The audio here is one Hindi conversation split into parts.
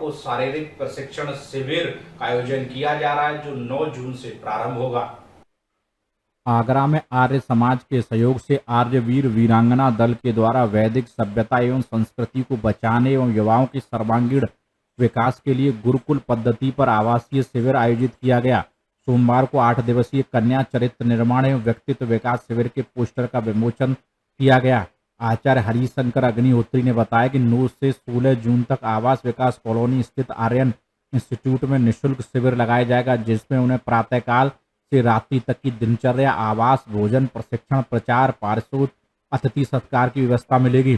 को शारीरिक प्रशिक्षण शिविर का आयोजन किया जा रहा है, जो 9 जून से प्रारंभ होगा। आगरा में आर्य समाज के सहयोग से आर्य वीर वीरांगना दल के द्वारा वैदिक सभ्यता एवं संस्कृति को बचाने एवं युवाओं के सर्वांगीण विकास के लिए गुरुकुल पद्धति पर आवासीय शिविर आयोजित किया गया। सोमवार को 8 दिवसीय कन्या चरित्र निर्माण एवं व्यक्तित्व विकास शिविर के पोस्टर का विमोचन किया गया। आचार्य हरिशंकर अग्निहोत्री ने बताया कि 9 से 16 जून तक आवास विकास कॉलोनी स्थित आर्यन इंस्टीट्यूट में निःशुल्क शिविर लगाया जाएगा, जिसमें उन्हें प्रातःकाल से रात्रि तक की दिनचर्या, आवास, भोजन, प्रशिक्षण, प्रचार, पारिशोध, अतिथि सत्कार की व्यवस्था मिलेगी।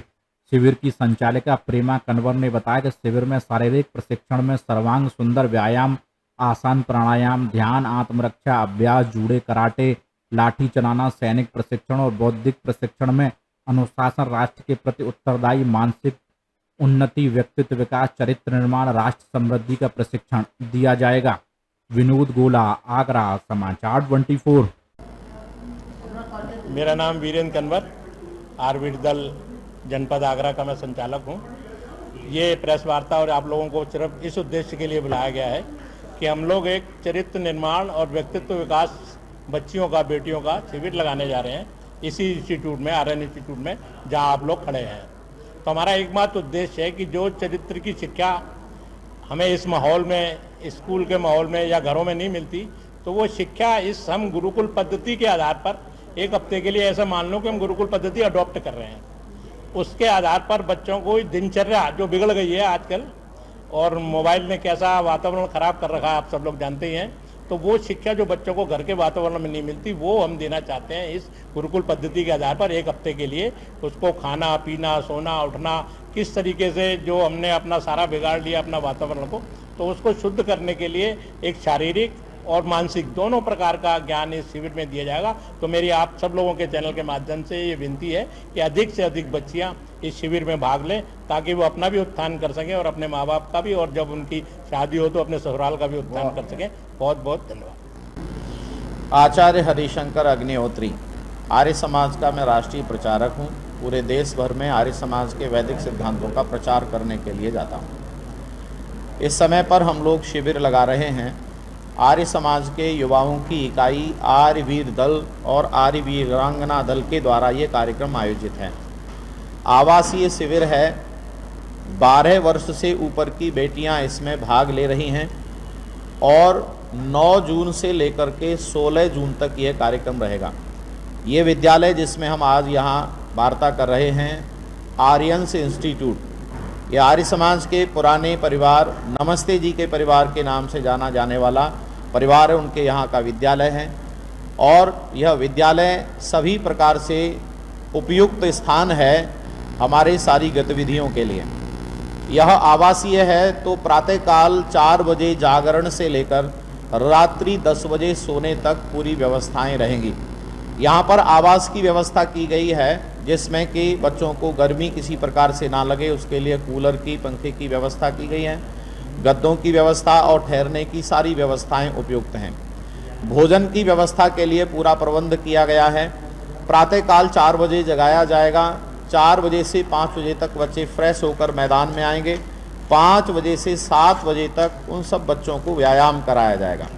शिविर की संचालिका प्रेमा कन्वर ने बताया कि शिविर में शारीरिक प्रशिक्षण में सर्वांग सुंदर व्यायाम, आसान प्राणायाम, ध्यान, आत्मरक्षा अभ्यास, जूड़े, कराटे, लाठी चलाना, सैनिक प्रशिक्षण और बौद्धिक प्रशिक्षण में अनुशासन, राष्ट्र के प्रति उत्तरदायी मानसिक उन्नति, व्यक्तित्व विकास, चरित्र निर्माण, राष्ट्र समृद्धि का प्रशिक्षण दिया जाएगा। विनोद गोला, आगरा, समाचार 24। मेरा नाम वीरेंद्र कन्वर, आर्यवीर दल जनपद आगरा का मैं संचालक हूं। ये प्रेस वार्ता और आप लोगों को सिर्फ इस उद्देश्य के लिए बुलाया गया है कि हम लोग एक चरित्र निर्माण और व्यक्तित्व विकास बच्चियों का, बेटियों का शिविर लगाने जा रहे हैं इसी इंस्टीट्यूट में, आर्यन इंस्टीट्यूट में, जहां आप लोग खड़े हैं। तो हमारा एकमात्र उद्देश्य है कि जो चरित्र की शिक्षा हमें इस माहौल में, स्कूल के माहौल में या घरों में नहीं मिलती, तो वो शिक्षा इस हम गुरुकुल पद्धति के आधार पर एक हफ्ते के लिए ऐसा मान लो कि हम गुरुकुल पद्धति अडॉप्ट कर रहे हैं। उसके आधार पर बच्चों को दिनचर्या जो बिगड़ गई है आजकल, और मोबाइल ने कैसा वातावरण खराब कर रखा है आप सब लोग जानते ही हैं, तो वो शिक्षा जो बच्चों को घर के वातावरण में नहीं मिलती, वो हम देना चाहते हैं इस गुरुकुल पद्धति के आधार पर एक हफ्ते के लिए। उसको खाना पीना, सोना उठना, किस तरीके से जो हमने अपना सारा बिगाड़ लिया अपना वातावरण को, तो उसको शुद्ध करने के लिए एक शारीरिक और मानसिक दोनों प्रकार का ज्ञान इस शिविर में दिया जाएगा। तो मेरी आप सब लोगों के चैनल के माध्यम से ये विनती है कि अधिक से अधिक बच्चियां इस शिविर में भाग लें, ताकि वो अपना भी उत्थान कर सकें और अपने माँ बाप का भी, और जब उनकी शादी हो तो अपने ससुराल का भी उत्थान कर सकें। बहुत बहुत धन्यवाद। आचार्य हरिशंकर अग्निहोत्री, आर्य समाज का मैं राष्ट्रीय प्रचारक हूँ। पूरे देश भर में आर्य समाज के वैदिक सिद्धांतों का प्रचार करने के लिए जाता हूँ। इस समय पर हम लोग शिविर लगा रहे हैं। आर्य समाज के युवाओं की इकाई आर्य वीर दल और आर्य वीरांगना दल के द्वारा ये कार्यक्रम आयोजित है। आवासीय शिविर है। 12 वर्ष से ऊपर की बेटियां इसमें भाग ले रही हैं और 9 जून से लेकर के 16 जून तक ये कार्यक्रम रहेगा। ये विद्यालय जिसमें हम आज यहाँ वार्ता कर रहे हैं, आर्यन्स इंस्टीट्यूट, ये आर्य समाज के पुराने परिवार नमस्ते जी के परिवार के नाम से जाना जाने वाला परिवार है, उनके यहाँ का विद्यालय है। और यह विद्यालय सभी प्रकार से उपयुक्त स्थान है हमारे सारी गतिविधियों के लिए। यह आवासीय है, तो प्रातःकाल 4 बजे जागरण से लेकर रात्रि 10 बजे सोने तक पूरी व्यवस्थाएं रहेंगी। यहाँ पर आवास की व्यवस्था की गई है, जिसमें कि बच्चों को गर्मी किसी प्रकार से ना लगे, उसके लिए कूलर की, पंखे की व्यवस्था की गई है। गद्दों की व्यवस्था और ठहरने की सारी व्यवस्थाएं उपयुक्त हैं। भोजन की व्यवस्था के लिए पूरा प्रबंध किया गया है। प्रातःकाल 4 बजे जगाया जाएगा। 4 बजे से 5 बजे तक बच्चे फ्रेश होकर मैदान में आएंगे। 5 बजे से 7 बजे तक उन सब बच्चों को व्यायाम कराया जाएगा।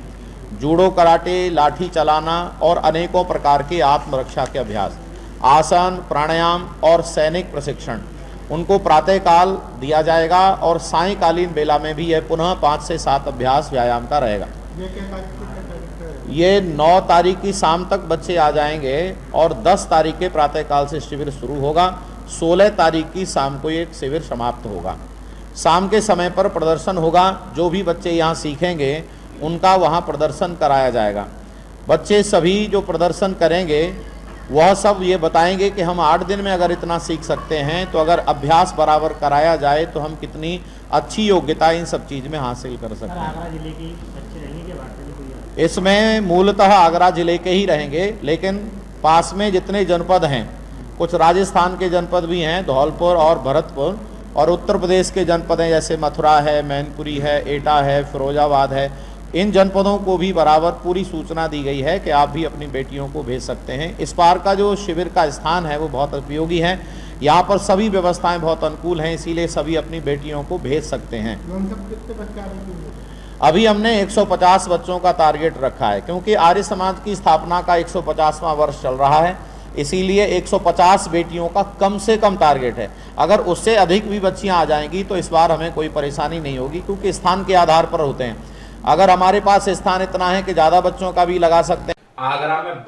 जूडो, कराटे, लाठी चलाना और अनेकों प्रकार के आत्मरक्षा के अभ्यास, आसन, प्राणायाम और सैनिक प्रशिक्षण उनको प्रातःकाल दिया जाएगा। और सायंकालीन बेला में भी यह पुनः 5 से 7 अभ्यास व्यायाम का रहेगा। ये 9 तारीख की शाम तक बच्चे आ जाएंगे और 10 तारीख के प्रातःकाल से शिविर शुरू होगा। 16 तारीख की शाम को ये शिविर समाप्त होगा। शाम के समय पर प्रदर्शन होगा। जो भी बच्चे यहाँ सीखेंगे उनका वहाँ प्रदर्शन कराया जाएगा। बच्चे सभी जो प्रदर्शन करेंगे वह सब ये बताएंगे कि हम 8 दिन में अगर इतना सीख सकते हैं, तो अगर अभ्यास बराबर कराया जाए तो हम कितनी अच्छी योग्यता इन सब चीज़ में हासिल कर सकते हैं। आगरा जिले की बच्चे रहेंगे? इसमें मूलतः आगरा जिले के ही रहेंगे, लेकिन पास में जितने जनपद हैं, कुछ राजस्थान के जनपद भी हैं, धौलपुर और भरतपुर, और उत्तर प्रदेश के जनपद हैं जैसे मथुरा है, मैनपुरी है, एटा है, फिरोजाबाद है। इन जनपदों को भी बराबर पूरी सूचना दी गई है कि आप भी अपनी बेटियों को भेज सकते हैं। इस बार का जो शिविर का स्थान है वो बहुत उपयोगी है, यहाँ पर सभी व्यवस्थाएं बहुत अनुकूल हैं, इसीलिए सभी अपनी बेटियों को भेज सकते हैं। अभी हमने 150 बच्चों का टारगेट रखा है, क्योंकि आर्य समाज की स्थापना का 150वां वर्ष चल रहा है, इसीलिए 150 बेटियों का कम से कम टारगेट है। अगर उससे अधिक भी बच्चियां आ जाएंगी तो इस बार हमें कोई परेशानी नहीं होगी, क्योंकि स्थान के आधार पर होते हैं। अगर हमारे पास स्थान इतना है कि ज़्यादा बच्चों का भी लगा सकते हैं। आगरा में